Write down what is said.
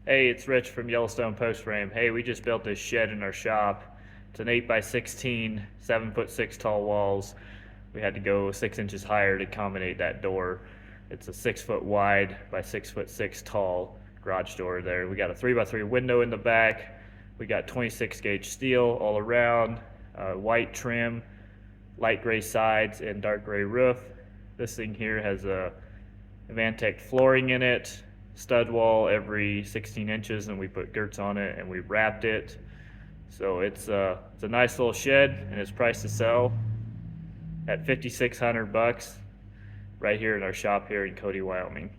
Hey, it's Rich from Yellowstone Post Frame. Hey, we just built this shed in our shop. It's an 8 by 16, 7'6" tall walls. We had to go 6 inches higher to accommodate that door. It's a 6 foot wide by 6'6" tall garage door there. We got a 3x3 window in the back. We got 26 gauge steel all around, white trim, light gray sides, and dark gray roof. This thing here has a Vantec flooring in it, stud wall every 16 inches, and we put girts on it and we wrapped it. So it's a nice little shed, and it's priced to sell at $5,600 right here in our shop here in Cody, Wyoming.